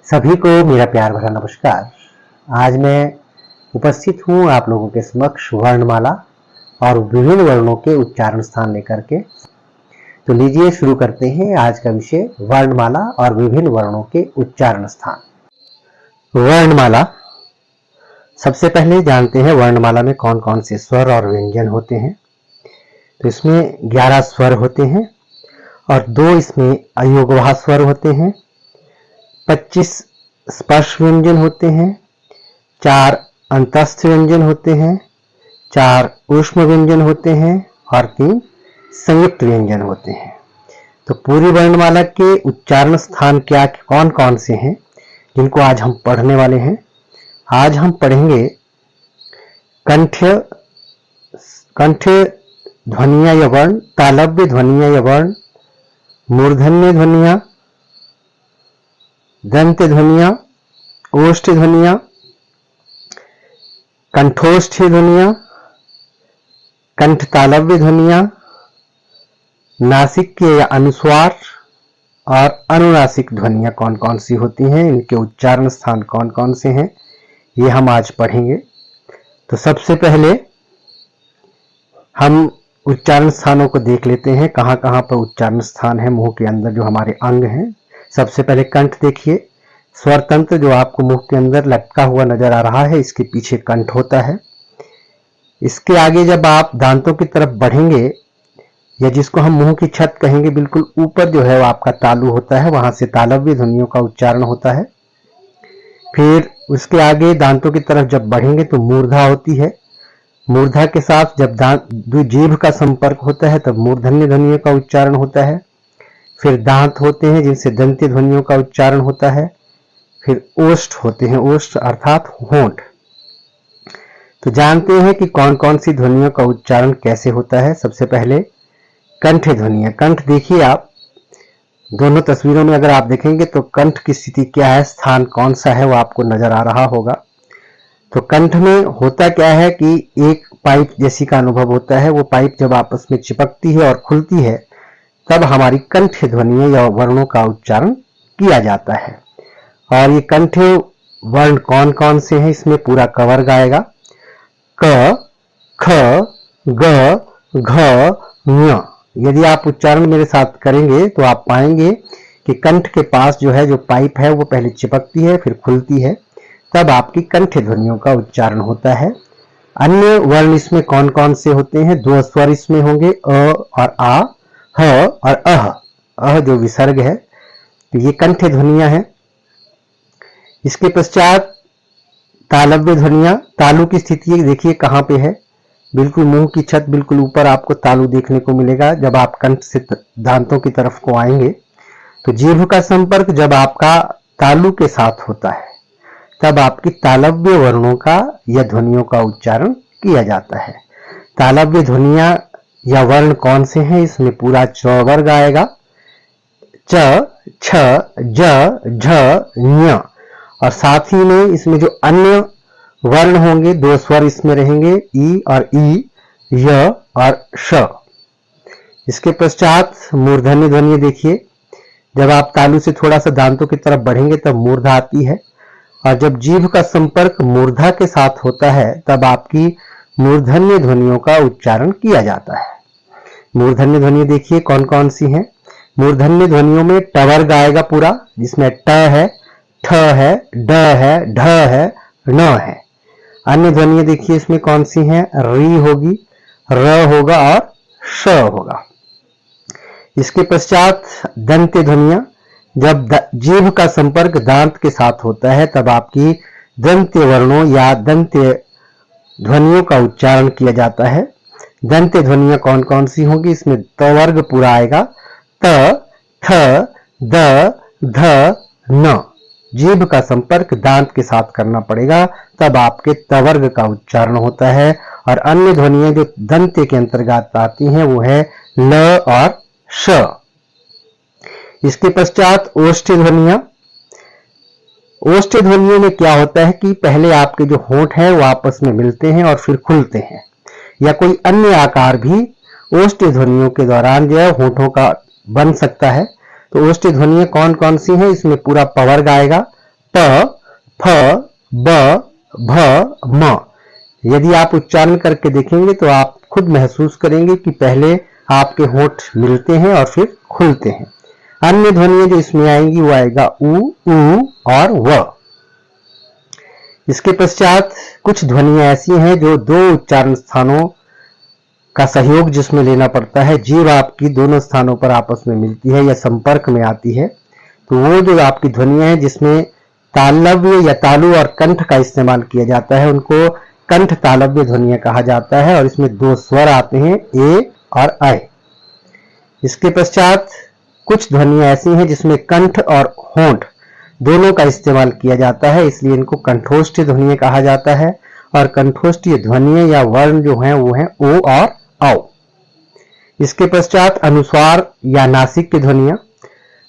सभी को मेरा प्यार भरा नमस्कार। आज मैं उपस्थित हूँ आप लोगों के समक्ष वर्णमाला और विभिन्न वर्णों के उच्चारण स्थान लेकर के। तो लीजिए शुरू करते हैं आज का विषय, वर्णमाला और विभिन्न वर्णों के उच्चारण स्थान। वर्णमाला, सबसे पहले जानते हैं वर्णमाला में कौन कौन से स्वर और व्यंजन होते हैं। तो इसमें 11 स्वर होते हैं और 2 इसमें अयोगवाह स्वर होते हैं, 25 स्पर्श व्यंजन होते हैं, 4 अंतस्थ व्यंजन होते हैं, 4 ऊष्म व्यंजन होते हैं और 3 संयुक्त व्यंजन होते हैं। तो पूरी वर्णमाला के उच्चारण स्थान क्या कौन कौन से हैं जिनको आज हम पढ़ने वाले हैं। आज हम पढ़ेंगे कंठ ध्वनियां या वर्ण, तालव्य ध्वनियां या वर्ण, मूर्धन्य ध्वनियां, दंत ध्वनियां, ओष्ठ ध्वनियां, कंठोष्ठ ध्वनियां, कंठ तालव्य ध्वनियां, नासिक के या अनुस्वार और अनुनासिक ध्वनियां कौन कौन सी होती हैं, इनके उच्चारण स्थान कौन कौन से हैं, ये हम आज पढ़ेंगे। तो सबसे पहले हम उच्चारण स्थानों को देख लेते हैं, कहां कहां पर उच्चारण स्थान है मुंह के अंदर जो हमारे अंग हैं। सबसे पहले कंठ देखिए, स्वर तंत्र जो आपको मुंह के अंदर लटका हुआ नजर आ रहा है, इसके पीछे कंठ होता है। इसके आगे जब आप दांतों की तरफ बढ़ेंगे या जिसको हम मुंह की छत कहेंगे, बिल्कुल ऊपर जो है वो आपका तालु होता है, वहां से तालव्य ध्वनियों का उच्चारण होता है। फिर उसके आगे दांतों की तरफ जब बढ़ेंगे तो मूर्धा होती है, मूर्धा के साथ जब जीभ का संपर्क होता है तब मूर्धन्य ध्वनियों का उच्चारण होता है। फिर दांत होते हैं जिनसे दंत्य ध्वनियों का उच्चारण होता है। फिर ओष्ठ होते हैं, ओष्ठ अर्थात होंठ। तो जानते हैं कि कौन कौन सी ध्वनियों का उच्चारण कैसे होता है। सबसे पहले कंठ ध्वनियां। कंठ देखिए, आप दोनों तस्वीरों में अगर आप देखेंगे तो कंठ की स्थिति क्या है, स्थान कौन सा है, वो आपको नजर आ रहा होगा। तो कंठ में होता क्या है कि एक पाइप जैसी का अनुभव होता है। वो पाइप जब आपस में चिपकती है और खुलती है तब हमारी कंठ ध्वनियों या वर्णों का उच्चारण किया जाता है। और ये कंठ वर्ण कौन कौन से हैं, इसमें पूरा कवर आएगा। क, ख, ग, घ, ञ। यदि आप उच्चारण मेरे साथ करेंगे तो आप पाएंगे कि कंठ के पास जो है, जो पाइप है, वो पहले चिपकती है फिर खुलती है, तब आपकी कंठ ध्वनियों का उच्चारण होता है। अन्य वर्ण इसमें कौन कौन से होते हैं, 2 स्वर इसमें होंगे, अ और आ, ह और अह जो विसर्ग है, तो ये कंठ ध्वनियां हैं। इसके पश्चात तालव्य ध्वनियां। तालु की स्थिति देखिए कहां पे है, बिल्कुल मुंह की छत बिल्कुल ऊपर आपको तालु देखने को मिलेगा। जब आप कंठ से दांतों की तरफ को आएंगे तो जीभ का संपर्क जब आपका तालु के साथ होता है तब आपकी तालव्य वर्णों का या ध्वनियों का उच्चारण किया जाता है। तालव्य ध्वनियां या वर्ण कौन से हैं, इसमें पूरा च वर्ग आएगा, च, छ, ज, झ, ञ। और साथ ही में इसमें जो अन्य वर्ण होंगे, 2 स्वर इसमें रहेंगे, ई और ई, य और श। इसके पश्चात मूर्धन्य ध्वनि देखिए, जब आप तालु से थोड़ा सा दांतों की तरफ बढ़ेंगे तब मूर्धा आती है और जब जीभ का संपर्क मूर्धा के साथ होता है तब आपकी मूर्धन्य ध्वनियों का उच्चारण किया जाता है। मूर्धन्य ध्वनि देखिए कौन कौन सी हैं। मूर्धन्य ध्वनियों में ट वर्ग आएगा पूरा, जिसमें ट है, ठ है, ड है, ढ है, ण है। अन्य ध्वनियां देखिए इसमें कौन सी हैं, री होगी, र होगा और श होगा। इसके पश्चात दंत्य ध्वनियां। जब जीभ का संपर्क दांत के साथ होता है तब आपकी दंत्य वर्णों या दंत्य ध्वनियों का उच्चारण किया जाता है। दंत्य ध्वनियां कौन कौन सी होंगी, इसमें त वर्ग पूरा आएगा, त, थ, द, ध, न। जीभ का संपर्क दांत के साथ करना पड़ेगा तब आपके त वर्ग का उच्चारण होता है। और अन्य ध्वनियां जो दंत्य के अंतर्गत आती हैं वो है ल और श। इसके पश्चात ओष्ठ ध्वनियां। ओष्ठ ध्वनियों में क्या होता है कि पहले आपके जो होंठ है वो आपस में मिलते हैं और फिर खुलते हैं, या कोई अन्य आकार भी ओष्ठ ध्वनियों के दौरान जो है होंठों का बन सकता है। तो ओष्ठ ध्वनियां कौन कौन सी हैं, इसमें पूरा पवर्ग आएगा, प, फ, ब, भ, म। यदि आप उच्चारण करके देखेंगे तो आप खुद महसूस करेंगे कि पहले आपके होंठ मिलते हैं और फिर खुलते हैं। अन्य ध्वनियां जो इसमें आएंगी वो आएगा उ और व। इसके पश्चात कुछ ध्वनियां ऐसी हैं जो दो उच्चारण स्थानों का सहयोग जिसमें लेना पड़ता है। जीभ आपकी दोनों स्थानों पर आपस में मिलती है या संपर्क में आती है, तो वो जो आपकी ध्वनियां हैं जिसमें तालव्य या तालु और कंठ का इस्तेमाल किया जाता है, उनको कंठ तालव्य ध्वनियां कहा जाता है। और इसमें दो स्वर आते हैं, ए और ऐ। इसके पश्चात कुछ ध्वनियां ऐसी हैं जिसमें कंठ और होंठ दोनों का इस्तेमाल किया जाता है, इसलिए इनको कंठोष्ठ्य ध्वनियां कहा जाता है। और कंठोष्ठ्य ध्वनियां या वर्ण जो हैं वो हैं ओ और औ। इसके पश्चात अनुस्वार या नासिक की ध्वनियां।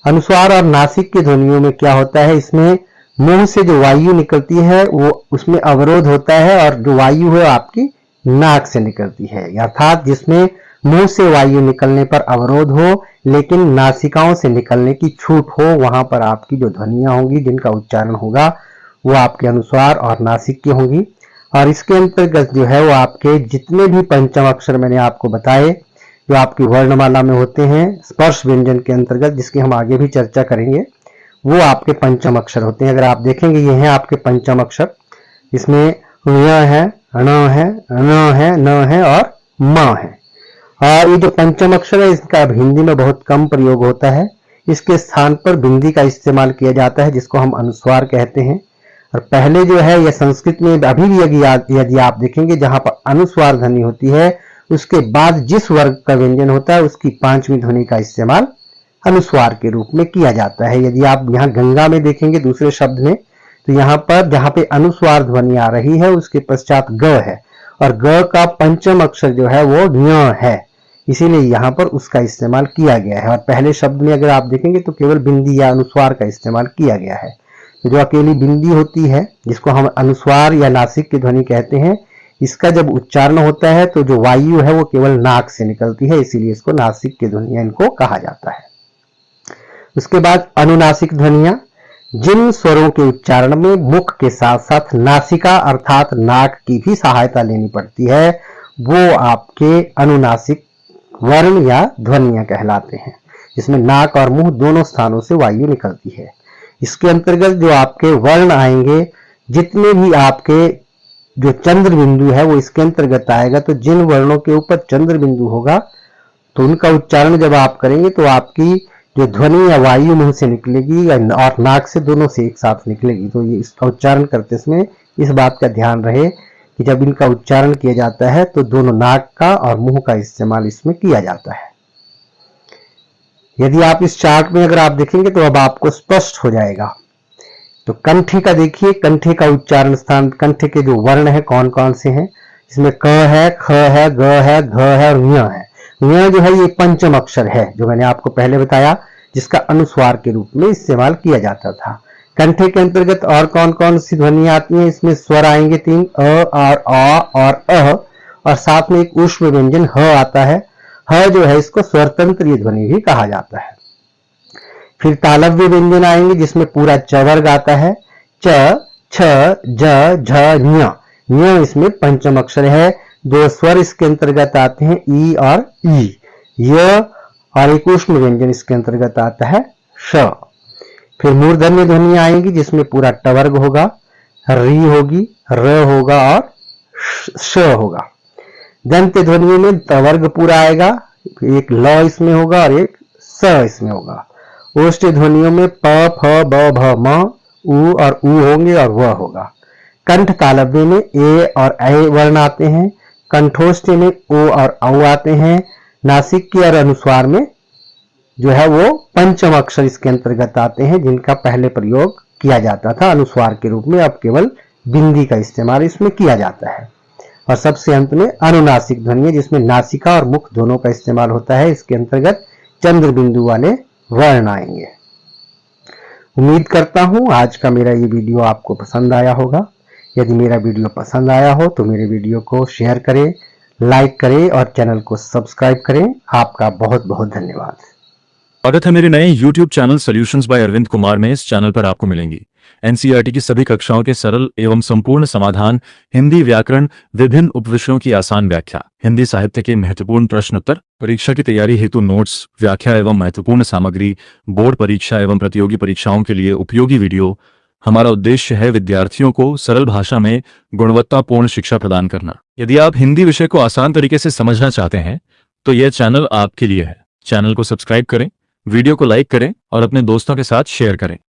अनुस्वार और नासिक की ध्वनियों में क्या होता है, इसमें मुंह से जो वायु निकलती है वो उसमें अवरोध होता है और जो वायु है आपकी नाक से निकलती है। अर्थात जिसमें मुंह से वायु निकलने पर अवरोध हो लेकिन नासिकाओं से निकलने की छूट हो, वहां पर आपकी जो ध्वनियां होंगी जिनका उच्चारण होगा वो आपके अनुस्वार और नासिक की होंगी। और इसके अंतर्गत जो है वो आपके जितने भी पंचम अक्षर मैंने आपको बताए जो आपकी वर्णमाला में होते हैं स्पर्श व्यंजन के अंतर्गत, जिसकी हम आगे भी चर्चा करेंगे, वो आपके पंचम अक्षर होते हैं। अगर आप देखेंगे ये हैं आपके पंचम अक्षर। इसमें य है, ण है, न है, न है और म है। और ये जो पंचम अक्षर है इसका हिंदी में बहुत कम प्रयोग होता है। इसके स्थान पर बिंदी का इस्तेमाल किया जाता है जिसको हम अनुस्वार कहते हैं। और पहले जो है यह संस्कृत में अभी भी यदि आप देखेंगे जहां पर अनुस्वार ध्वनि होती है उसके बाद जिस वर्ग का व्यंजन होता है उसकी पांचवी ध्वनि का इस्तेमाल अनुस्वार के रूप में किया जाता है। यदि आप यहाँ गंगा में देखेंगे दूसरे शब्द में, तो यहाँ पर जहां पे अनुस्वार ध्वनि आ रही है उसके पश्चात ग है और ग का पंचम अक्षर जो है वो ञ है, इसीलिए यहाँ पर उसका इस्तेमाल किया गया है। और पहले शब्द में अगर आप देखेंगे तो केवल बिंदी या अनुस्वार का इस्तेमाल किया गया है। तो जो अकेली बिंदी होती है जिसको हम अनुस्वार या नासिक की ध्वनि कहते हैं, इसका जब उच्चारण होता है तो जो वायु है वो केवल नाक से निकलती है, इसीलिए इसको नासिक की ध्वनियां इनको कहा जाता है। उसके बाद अनुनासिक ध्वनियां, जिन स्वरों के उच्चारण में मुख के साथ साथ नासिका अर्थात नाक की भी सहायता लेनी पड़ती है, वो आपके अनुनासिक वर्ण या ध्वनियां कहलाते हैं, जिसमें नाक और मुंह दोनों स्थानों से वायु निकलती है। इसके अंतर्गत जो आपके वर्ण आएंगे, जितने भी आपके जो चंद्र बिंदु है वो इसके अंतर्गत आएगा। तो जिन वर्णों के ऊपर चंद्र बिंदु होगा तो उनका उच्चारण जब आप करेंगे तो आपकी जो ध्वनि या वायु मुंह से निकलेगी और नाक से दोनों से एक साथ निकलेगी। तो ये इसका उच्चारण करते समय इस बात का ध्यान रहे कि जब इनका उच्चारण किया जाता है तो दोनों नाक का और मुंह का इस्तेमाल इसमें किया जाता है। यदि आप इस चार्ट में अगर आप देखेंगे तो अब आपको स्पष्ट हो जाएगा। तो कंठे का देखिए, कंठे का उच्चारण स्थान, कंठे के जो वर्ण है कौन कौन से हैं, इसमें क है, ख है, ग है, घ है और ञ है। ञ जो है ये पंचम अक्षर है जो मैंने आपको पहले बताया, जिसका अनुस्वार के रूप में इस्तेमाल किया जाता था। कंठे के अंतर्गत और कौन कौन सी ध्वनि आती हैं, इसमें स्वर आएंगे 3, अ और आ और अ, और साथ में एक ऊष्म व्यंजन ह आता है। ह जो है इसको स्वरतंत्र ध्वनि भी कहा जाता है। फिर तालव्य व्यंजन आएंगे जिसमें पूरा च वर्ग आता है, च, छ, ज, झ, ञ। ञ इसमें पंचम अक्षर है। दो स्वर इसके अंतर्गत आते हैं, ई और ई। य और एक ऊष्म व्यंजन इसके अंतर्गत आता है, श। फिर मूर्धन्य ध्वनि आएंगी जिसमें पूरा ट वर्ग होगा, री होगी, र होगा और श होगा। दंत ध्वनियों में त वर्ग पूरा आएगा, एक ल इसमें होगा और एक स इसमें होगा। ओष्ठ ध्वनियों में प, फ, ब, भ, म, उ और उ होंगे और व होगा। कंठ तालव्य में ए और ऐ वर्ण आते हैं। कंठोष्ठ में ओ और औ आते हैं। नासिक के और अनुस्वार में जो है वो पंचम अक्षर इसके अंतर्गत आते हैं, जिनका पहले प्रयोग किया जाता था अनुस्वार के रूप में, अब केवल बिंदी का इस्तेमाल इसमें किया जाता है। और सबसे अंत में अनुनासिक ध्वनि जिसमें नासिका और मुख दोनों का इस्तेमाल होता है, इसके अंतर्गत चंद्र बिंदु वाले वर्ण आएंगे। उम्मीद करता हूं आज का मेरा ये वीडियो आपको पसंद आया होगा। यदि मेरा वीडियो पसंद आया हो तो मेरे वीडियो को शेयर करें, लाइक करें और चैनल को सब्सक्राइब करें। आपका बहुत बहुत धन्यवाद। स्वागत है मेरे नए YouTube channel solutions by Arvind Kumar में। इस चैनल पर आपको मिलेंगी एनसीईआरटी की सभी कक्षाओं के सरल एवं संपूर्ण समाधान, हिंदी व्याकरण, विभिन्न उपविषयों की आसान व्याख्या, हिंदी साहित्य के महत्वपूर्ण प्रश्न उत्तर, परीक्षा की तैयारी हेतु नोट्स, व्याख्या एवं महत्वपूर्ण सामग्री, बोर्ड परीक्षा एवं प्रतियोगी परीक्षाओं के लिए उपयोगी वीडियो। हमारा उद्देश्य है विद्यार्थियों को सरल भाषा में गुणवत्तापूर्ण शिक्षा प्रदान करना। यदि आप हिंदी विषय को आसान तरीके से समझना चाहते हैं तो यह चैनल आपके लिए है। चैनल को सब्सक्राइब करें, वीडियो को लाइक करें और अपने दोस्तों के साथ शेयर करें।